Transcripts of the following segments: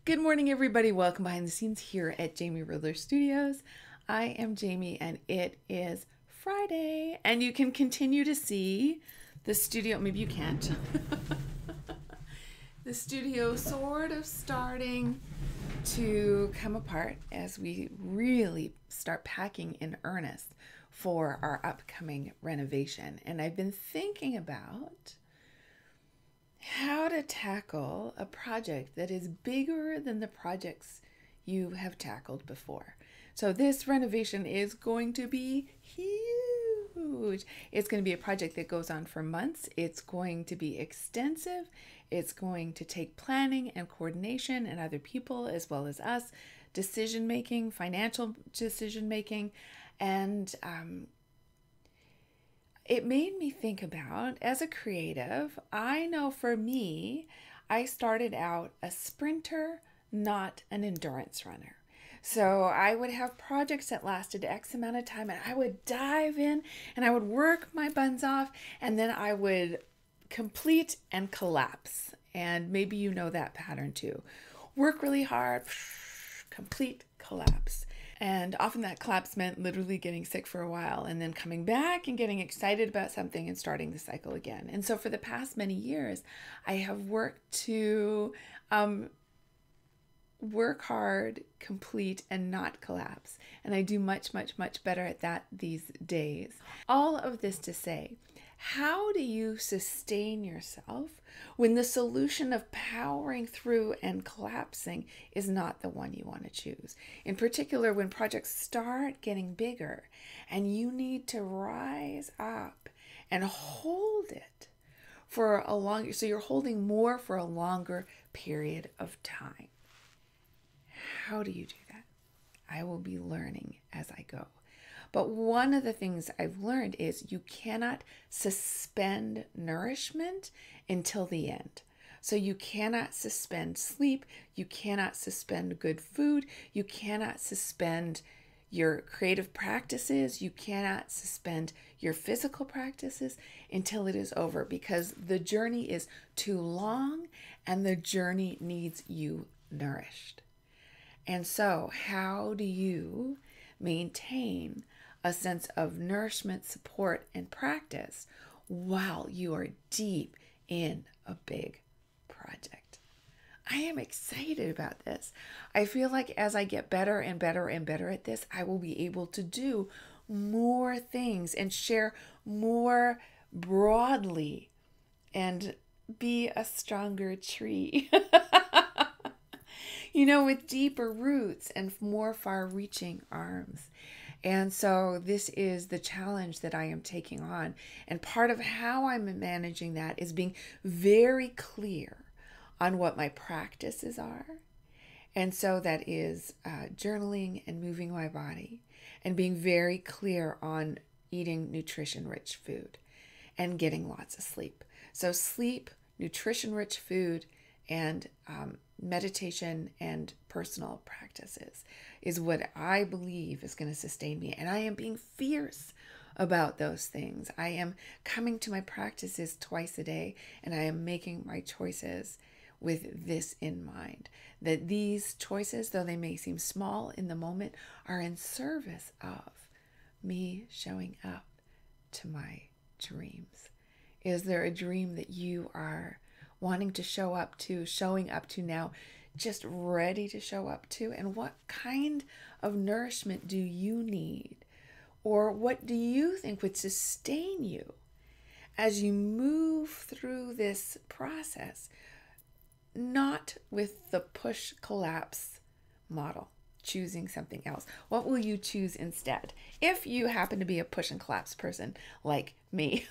Good morning, everybody. Welcome behind the scenes here at Jamie Riddler Studios. I am Jamie, and it is Friday, and you can continue to see the studio. Maybe you can't. The studio sort of starting to come apart as we really start packing in earnest for our upcoming renovation. And I've been thinking about how to tackle a project that is bigger than the projects you have tackled before. So this renovation is going to be huge. It's going to be a project that goes on for months. It's going to be extensive. It's going to take planning and coordination and other people as well as us, decision making, financial decision making, and it made me think about, as a creative, I know for me, I started out a sprinter, not an endurance runner. So I would have projects that lasted X amount of time, and I would dive in and I would work my buns off, and then I would complete and collapse. And maybe you know that pattern too. Work really hard, complete, collapse. And often that collapse meant literally getting sick for a while and then coming back and getting excited about something and starting the cycle again. And so for the past many years, I have worked to work hard, complete, and not collapse. And I do much, much, much better at that these days. All of this to say, how do you sustain yourself when the solution of powering through and collapsing is not the one you want to choose? In particular, when projects start getting bigger and you need to rise up and hold it for a longer, so you're holding more for a longer period of time. How do you do that? I will be learning as I go. But one of the things I've learned is you cannot suspend nourishment until the end. So you cannot suspend sleep. You cannot suspend good food. You cannot suspend your creative practices. You cannot suspend your physical practices until it is over, because the journey is too long and the journey needs you nourished. And so how do you maintain a sense of nourishment, support, and practice while you are deep in a big project? I am excited about this. I feel like as I get better and better and better at this, I will be able to do more things and share more broadly and be a stronger tree. With deeper roots and more far-reaching arms. And so this is the challenge that I am taking on. And part of how I'm managing that is being very clear on what my practices are. And so that is journaling and moving my body, and being very clear on eating nutrition-rich food and getting lots of sleep. So sleep, nutrition-rich food, and meditation and personal practices is what I believe is going to sustain me. And I am being fierce about those things. I am coming to my practices twice a day, and I am making my choices with this in mind, that these choices, though they may seem small in the moment, are in service of me showing up to my dreams. Is there a dream that you are wanting to showing up to now, just ready to show up to? And what kind of nourishment do you need? Or what do you think would sustain you as you move through this process? Not with the push collapse model, choosing something else. What will you choose instead if you happen to be a push and collapse person like me?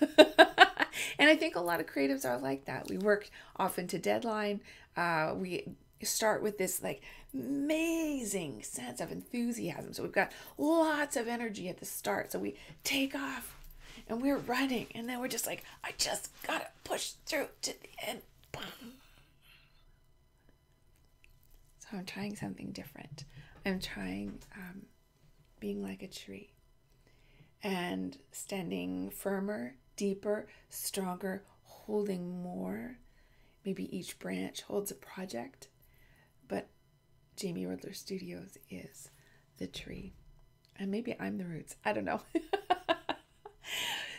And I think a lot of creatives are like that. We work often to deadline. We start with this amazing sense of enthusiasm. So we've got lots of energy at the start. So we take off and we're running, and then we're just like, I just gotta push through to the end. So I'm trying something different. I'm trying being like a tree and standing firmer, deeper, stronger, holding more. Maybe each branch holds a project, but Jamie Riddler Studios is the tree. And maybe I'm the roots. I don't know.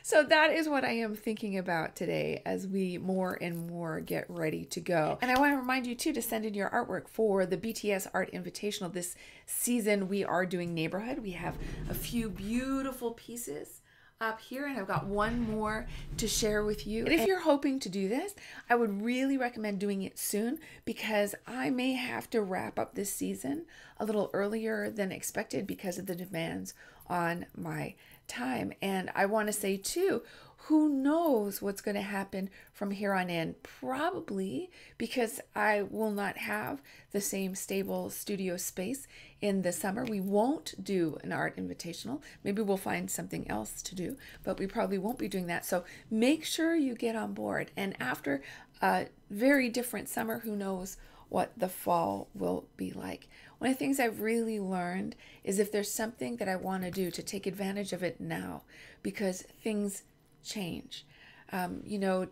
So that is what I am thinking about today as we more and more get ready to go. And I want to remind you too to send in your artwork for the BTS Art Invitational. This season we are doing neighborhood. We have a few beautiful pieces up here, and I've got one more to share with you. And if you're hoping to do this, I would really recommend doing it soon, because I may have to wrap up this season a little earlier than expected because of the demands on my time. And I want to say too, who knows what's going to happen from here on in? Probably because I will not have the same stable studio space in the summer. We won't do an art invitational. Maybe we'll find something else to do, but we probably won't be doing that. So make sure you get on board. And after a very different summer, who knows what the fall will be like. One of the things I've really learned is if there's something that I want to do, to take advantage of it now, because things change.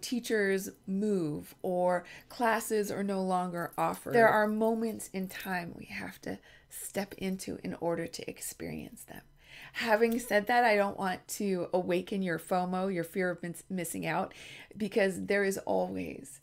Teachers move, or classes are no longer offered. There are moments in time we have to step into in order to experience them. Having said that, I don't want to awaken your FOMO, your fear of missing out, because there is always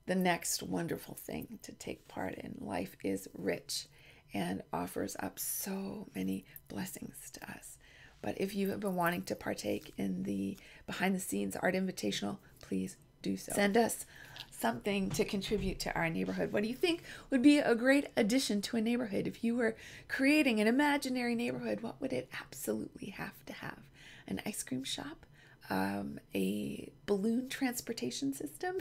the next wonderful thing to take part in. Life is rich and offers up so many blessings to us. But if you have been wanting to partake in the behind the scenes art invitational, please do so. Send us something to contribute to our neighborhood. What do you think would be a great addition to a neighborhood? If you were creating an imaginary neighborhood, what would it absolutely have to have? An ice cream shop? A balloon transportation system?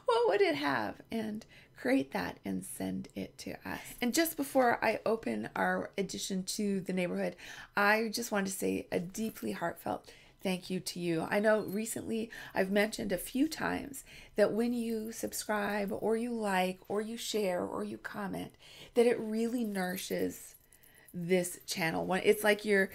What would it have? And create that and send it to us. And just before I open our addition to the neighborhood, I just want to say a deeply heartfelt thank you to you. I know recently I've mentioned a few times that when you subscribe, or you like, or you share, or you comment, that it really nourishes this channel. It's like you're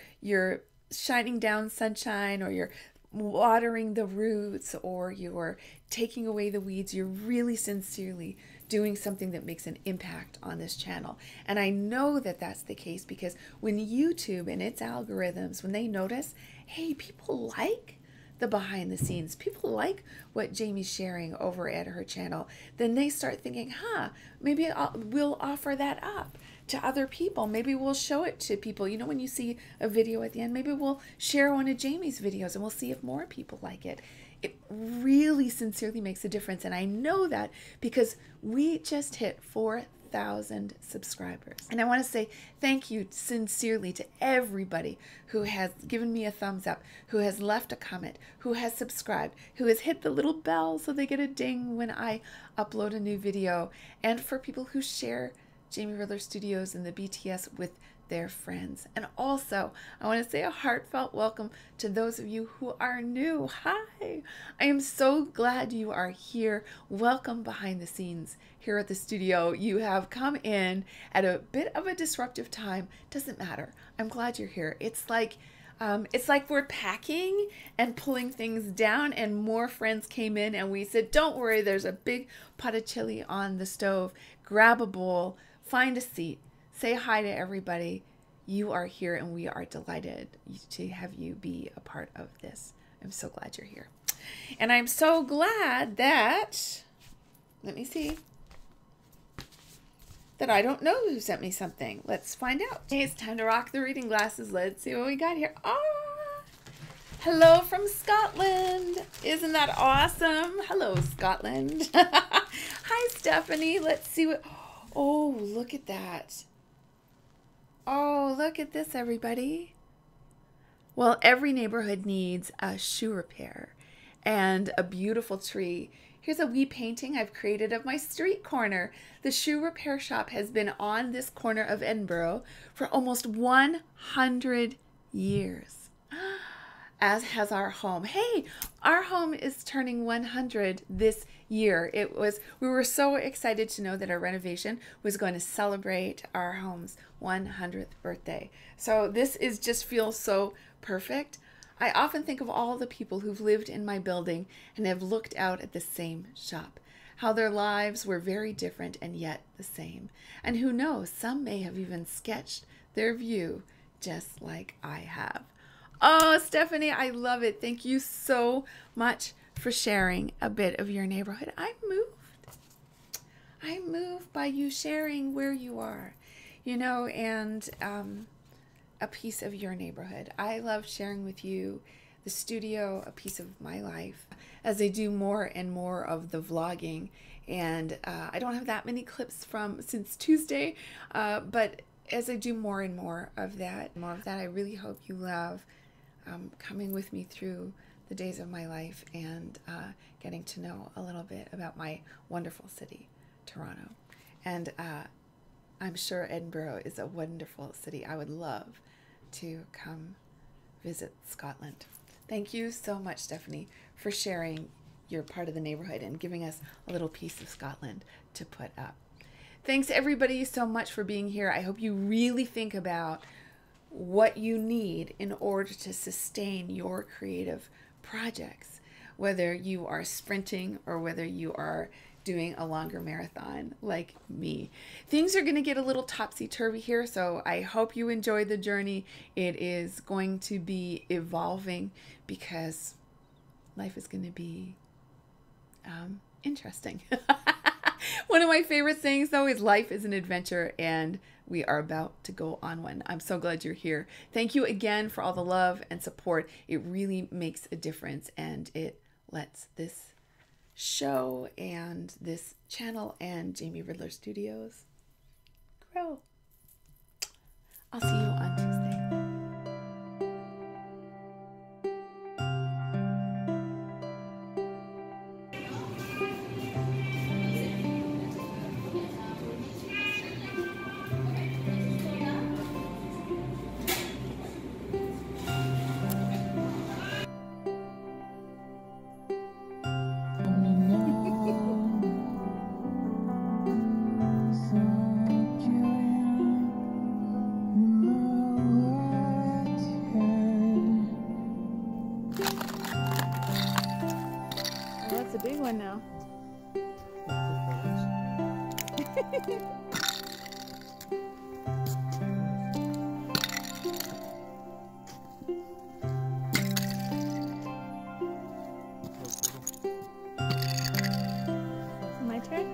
shining down sunshine, or you're watering the roots, or you're taking away the weeds. You're really sincerely doing something that makes an impact on this channel. And I know that that's the case because when YouTube and its algorithms, when they notice, hey, people like the behind the scenes, people like what Jamie's sharing over at her channel, then they start thinking, maybe we'll offer that up to other people. Maybe we'll show it to people. You know, when you see a video at the end, maybe we'll share one of Jamie's videos and we'll see if more people like it. It really sincerely makes a difference. And I know that because we just hit 4,000 subscribers. And I want to say thank you sincerely to everybody who has given me a thumbs up, who has left a comment, who has subscribed, who has hit the little bell so they get a ding when I upload a new video, and for people who share Jamie Riddler Studios and the BTS with their friends. And also, I want to say a heartfelt welcome to those of you who are new. Hi! I am so glad you are here. Welcome behind the scenes here at the studio. You have come in at a bit of a disruptive time. Doesn't matter. I'm glad you're here. It's like we're packing and pulling things down, and more friends came in and we said, don't worry, there's a big pot of chili on the stove. Grab a bowl, find a seat, say hi to everybody. You are here and we are delighted to have you be a part of this. I'm so glad you're here. And I'm so glad that, let me see, that I don't know who sent me something. Let's find out. Hey, it's time to rock the reading glasses. Let's see what we got here. Hello from Scotland. Isn't that awesome? Hello, Scotland. Hi, Stephanie. Let's see what, oh, look at that. Oh, look at this, everybody. Well, every neighborhood needs a shoe repair and a beautiful tree. Here's a wee painting I've created of my street corner. The shoe repair shop has been on this corner of Edinburgh for almost 100 years, as has our home. Hey, our home is turning 100 this year. We were so excited to know that our renovation was going to celebrate our home's 100th birthday. So this just feels so perfect. I often think of all the people who've lived in my building and have looked out at the same shop. how their lives were very different and yet the same. And who knows, some may have even sketched their view just like I have. Oh, Stephanie, I love it. Thank you so much for sharing a bit of your neighborhood. I'm moved by you sharing where you are, you know, and a piece of your neighborhood. I love sharing with you the studio, a piece of my life, as I do more and more of the vlogging. And I don't have that many clips from since Tuesday, but as I do more and more of that, I really hope you love coming with me through the days of my life and getting to know a little bit about my wonderful city, Toronto. And I'm sure Edinburgh is a wonderful city. I would love to come visit Scotland. Thank you so much, Stephanie, for sharing your part of the neighborhood and giving us a little piece of Scotland to put up. Thanks everybody so much for being here. I hope you really think about what you need in order to sustain your creative projects, whether you are sprinting or whether you are doing a longer marathon like me. Things are going to get a little topsy-turvy here, so I hope you enjoy the journey. It is going to be evolving because life is going to be interesting. One of my favorite things, though, is life is an adventure, and we are about to go on one. I'm so glad you're here. Thank you again for all the love and support. It really makes a difference, and it lets this show and this channel and Jamie Riddler Studios grow. I'll see you on Tuesday. That's a big one now. My turn?